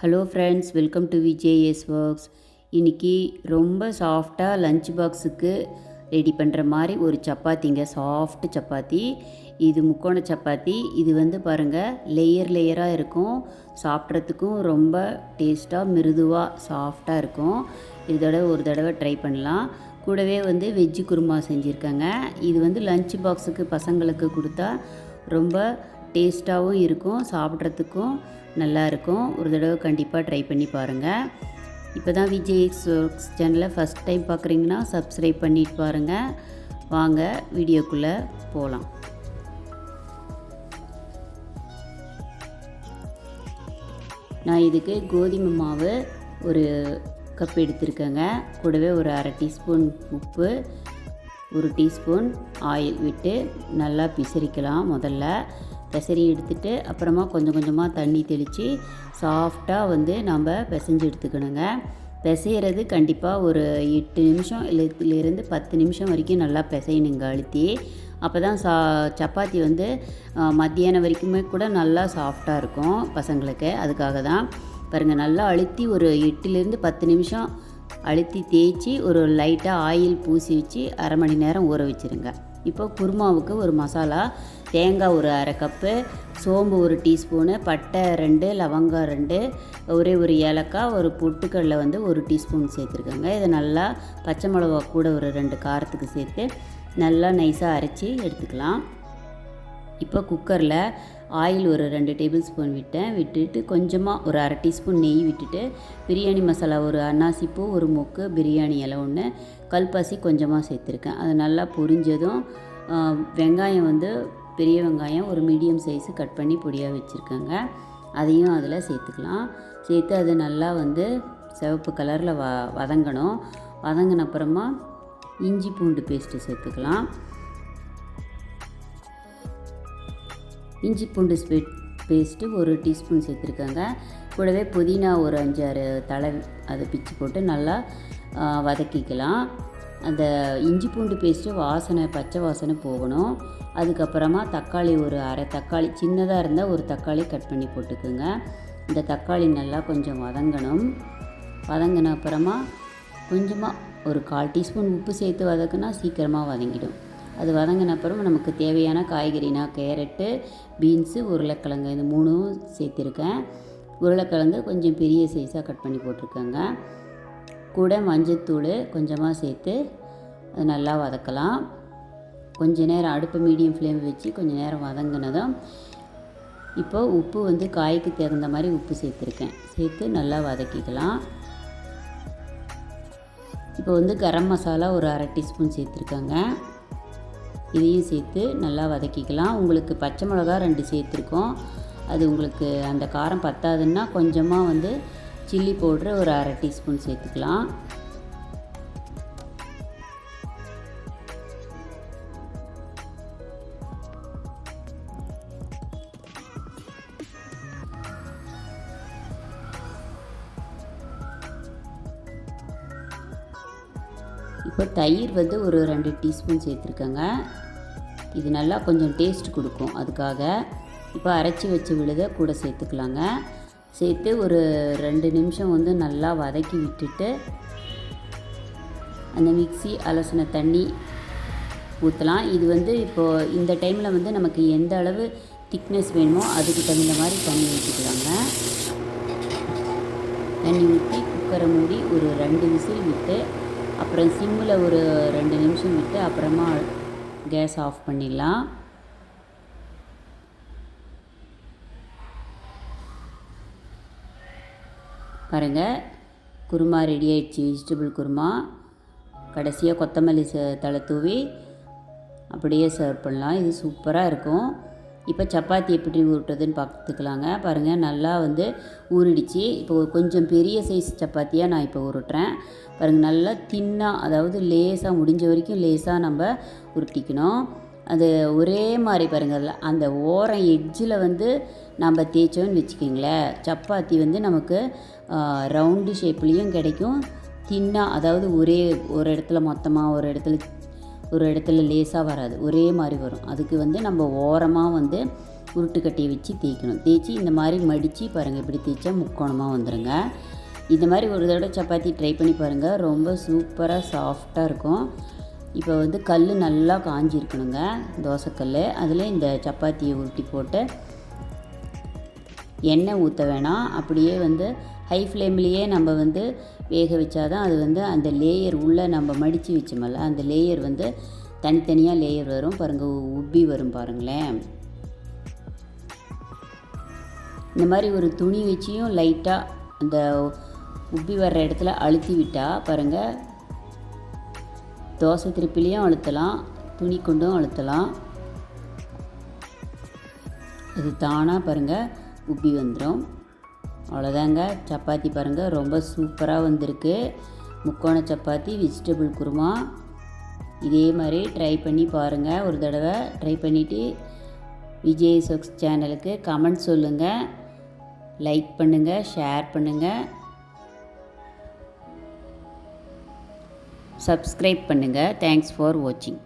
Hello friends, welcome to VJS works. இன்றைக்கி ரொம்ப சாஃப்டாக லஞ்ச் பாக்ஸுக்கு ரெடி பண்ணுற மாதிரி ஒரு சப்பாத்திங்க. சாஃப்ட் சப்பாத்தி. இது முக்கோண சப்பாத்தி. இது பாருங்கள், லேயராக இருக்கும். சாப்பிட்றதுக்கும் ரொம்ப டேஸ்ட்டாக மிருதுவாக சாஃப்டாக இருக்கும். இதோட ஒரு தடவை ட்ரை பண்ணலாம். கூடவே வெஜ்ஜு குருமா செஞ்சுருக்கேங்க. இது லஞ்ச் பாக்ஸுக்கு பசங்களுக்கு கொடுத்தா ரொம்ப டேஸ்ட்டாகவும் இருக்கும், சாப்பிட்றதுக்கும் நல்லாயிருக்கும். ஒரு தடவை கண்டிப்பாக ட்ரை பண்ணி பாருங்கள். இப்போ தான் விஜேஎஸ் ஒர்க்ஸ் சேனலை ஃபஸ்ட் டைம் பார்க்குறீங்கன்னா சப்ஸ்கிரைப் பண்ணிட்டு பாருங்கள். வாங்க வீடியோக்குள்ளே போகலாம். நான் இதுக்கு கோதுமை மாவு ஒரு கப் எடுத்துருக்கேங்க. கூடவே ஒரு அரை டீஸ்பூன் உப்பு, ஒரு டீஸ்பூன் ஆயில் விட்டு நல்லா பிசறிக்கலாம். முதல்ல பிசறி எடுத்துகிட்டு அப்புறமா கொஞ்சம் கொஞ்சமாக தண்ணி தெளித்து சாஃப்டாக நம்ம பிசைஞ்சு எடுத்துக்கணுங்க. பிசைகிறது கண்டிப்பாக ஒரு 8 நிமிஷம் இருந்து 10 நிமிஷம் வரைக்கும் நல்லா பிசையணுங்க அழுத்தி. அப்போ தான் சப்பாத்தி மத்தியானம் வரைக்குமே கூட நல்லா சாஃப்டாக இருக்கும் பசங்களுக்கு. அதுக்காக தான் பாருங்கள், நல்லா அழுத்தி ஒரு 8லேருந்து 10 நிமிஷம் அழுத்தி தேய்ச்சி ஒரு லைட்டாக ஆயில் பூசி வச்சு அரை மணி நேரம் ஊற வச்சுருங்க. இப்போ குருமாவுக்கு ஒரு மசாலா: தேங்காய் ஒரு அரை கப்பு, சோம்பு ஒரு டீஸ்பூனு, பட்டை 2, லவங்கம் 2, ஒரே ஒரு ஏலக்காய், ஒரு பொட்டுக்கடலை ஒரு டீஸ்பூன் சேர்த்துருக்கேங்க. இதை நல்லா பச்சை மிளகா கூட ஒரு 2 காரத்துக்கு சேர்த்து நல்லா நைஸாக அரைச்சி எடுத்துக்கலாம். இப்போ குக்கரில் ஆயில் ஒரு 2 டேபிள் ஸ்பூன் விட்டுட்டு கொஞ்சமாக ஒரு அரை டீஸ்பூன் நெய் விட்டுட்டு பிரியாணி மசாலா ஒரு அன்னாசிப்பூ, ஒரு மொக்கு, பிரியாணி இலை 1, கல்பாசி கொஞ்சமாக சேர்த்துருக்கேன். அது நல்லா பொரிஞ்சதும் வெங்காயம் பெரிய வெங்காயம் ஒரு மீடியம் சைஸு கட் பண்ணி பொடியாக வச்சுருக்கேங்க. அதையும் அதில் சேர்த்துக்கலாம். சேர்த்து அது நல்லா சிவப்பு கலரில் வதங்கணும். வதங்கின அப்புறமா இஞ்சி பூண்டு பேஸ்ட்டு சேர்த்துக்கலாம். இஞ்சி பூண்டு பேஸ்ட்டு ஒரு டீஸ்பூன் சேர்த்துருக்கேங்க. கூடவே புதினா ஒரு 5-6 தழை அதை பிச்சு போட்டு நல்லா வதக்கிக்கலாம். அந்த இஞ்சி பூண்டு பேஸ்ட்டு பச்சை வாசனை போகணும். அதுக்கப்புறமா தக்காளி ஒரு அரை தக்காளி, சின்னதாக இருந்தால் ஒரு தக்காளி கட் பண்ணி போட்டுக்குங்க. இந்த தக்காளி நல்லா கொஞ்சம் வதங்கணும். வதங்கின அப்புறமா கொஞ்சமாக ஒரு 1/4 டீஸ்பூன் உப்பு சேர்த்து வதக்குனா சீக்கிரமாக வதங்கிடும். அது வதங்கின அப்புறம் நமக்கு தேவையான காய்கறினா கேரட்டு, பீன்ஸு, உருளைக்கிழங்கு, இது 3ம் சேர்த்துருக்கேன். உருளைக்கிழங்கு கொஞ்சம் பெரிய சைஸாக கட் பண்ணி போட்டிருக்கேங்க. கூட மஞ்சத்தூள் கொஞ்சமாக சேர்த்து அது நல்லா வதக்கலாம். கொஞ்சம் நேரம் அடுப்பை மீடியம் ஃப்ளேம் வச்சு கொஞ்சம் நேரம் வதங்கினதும் இப்போ உப்பு காய்க்கு தகுந்த மாதிரி உப்பு சேர்த்துருக்கேன். சேர்த்து நல்லா வதக்கிக்கலாம். இப்போ கரம் மசாலா ஒரு அரை டீஸ்பூன் சேர்த்துருக்காங்க. இதையும் சேர்த்து நல்லா வதக்கிக்கலாம். உங்களுக்கு பச்சை மிளகா 2 சேர்த்துருக்கோம். அது உங்களுக்கு அந்த காரம் பத்தாதுன்னா கொஞ்சமாக சில்லி பவுட்ரு ஒரு அரை டீஸ்பூன் சேர்த்துக்கலாம். இப்போ தயிர் ஒரு 2 டீஸ்பூன் சேர்த்துருக்கேங்க. இது நல்லா கொஞ்சம் டேஸ்ட் கொடுக்கும், அதுக்காக. இப்போ அரைச்சி வச்ச விழுதை கூட சேர்த்துக்கலாங்க. சேர்த்து ஒரு 2 நிமிஷம் நல்லா வதக்கி விட்டுட்டு அந்த மிக்ஸி அலசின தண்ணி ஊற்றலாம். இது இப்போது இந்த டைமில் நமக்கு எந்த அளவு திக்னஸ் வேணுமோ அதுக்கு தகுந்த மாதிரி தண்ணி ஊற்றிக்கலாங்க. தண்ணி ஊற்றி குக்கரை மூடி ஒரு 2 விசில் விட்டு அப்புறம் சிம்மில் ஒரு 2 நிமிஷம் விட்டு அப்புறமா கேஸ் ஆஃப் பண்ணிடலாம். பாருங்கள், குருமா ரெடி ஆகிடுச்சு. வெஜிடபிள் குருமா. கடைசியாக கொத்தமல்லி தழை தூவி அப்படியே சர்வ் பண்ணலாம். இது சூப்பராக இருக்கும். இப்போ சப்பாத்தி எப்படி உருட்டுறதுன்னு பார்த்துக்கலாங்க. பாருங்கள், நல்லா ஊறிடுச்சு. இப்போ கொஞ்சம் பெரிய சைஸ் சப்பாத்தியாக நான் இப்போ உருட்டுறேன். பாருங்கள், நல்லா தின்னாக, அதாவது லேசாக முடிஞ்ச வரைக்கும் லேசாக நம்ம உருட்டிக்கணும். அது ஒரே மாதிரி பாருங்கள், அதில் அந்த ஓரம் எட்ஜில் நம்ம தேய்ச்சோன்னு வச்சுக்கிங்களேன், சப்பாத்தி நமக்கு ரவுண்டு ஷேப்லேயும் கிடைக்கும். தின்னாக, அதாவது ஒரு இடத்துல மொத்தமாக ஒரு இடத்துல லேசாக வராது, ஒரே மாதிரி வரும். அதுக்கு நம்ம ஓரமாக உருட்டுக்கட்டையை வச்சு தேய்க்கணும். தேய்ச்சி இந்த மாதிரி மடித்து பாருங்கள், இப்படி தேய்ச்சா முக்கோணமாக வந்துடுங்க. இந்த மாதிரி ஒரு தடவை சப்பாத்தி ட்ரை பண்ணி பாருங்கள், ரொம்ப சூப்பராக சாஃப்டாக இருக்கும். இப்போ வந்து கல் நல்லா காஞ்சிருக்கணுங்க, தோசைக்கல். அதில் இந்த சப்பாத்தியை உருட்டி போட்டு எண்ணெய் ஊற்ற வேணாம், அப்படியே வந்து ஹை ஃப்ளேம்லேயே நம்ம வந்து வேக வச்சாதான் அது வந்து அந்த லேயர் உள்ளே நம்ம மடித்து வச்சோமல்ல, அந்த லேயர் வந்து தனித்தனியாக லேயர் வரும் பாருங்கள், உப்பி வரும் பாருங்களேன். இந்த மாதிரி ஒரு துணி வச்சியும் லைட்டாக அந்த உப்பி வர்ற இடத்துல அழுத்தி விட்டால் பாருங்கள், தோசை திருப்பிலையும் அழுத்தலாம், துணி கொண்டும் அழுத்தலாம். அது தானாக பாருங்கள் உப்பி வந்துடும். அவ்வளோதாங்க, சப்பாத்தி பாருங்கள் ரொம்ப சூப்பராக வந்திருக்கு. முக்கோண சப்பாத்தி வெஜிடபிள் குருமா. இதே மாதிரி ட்ரை பண்ணி பாருங்கள். ஒரு தடவை ட்ரை பண்ணிவிட்டு விஜய் சொக்ஸ் சேனலுக்கு கமெண்ட் சொல்லுங்கள், லைக் பண்ணுங்கள், ஷேர் பண்ணுங்கள், சப்ஸ்கிரைப் பண்ணுங்கள். தேங்க்ஸ் ஃபார் வாட்சிங்.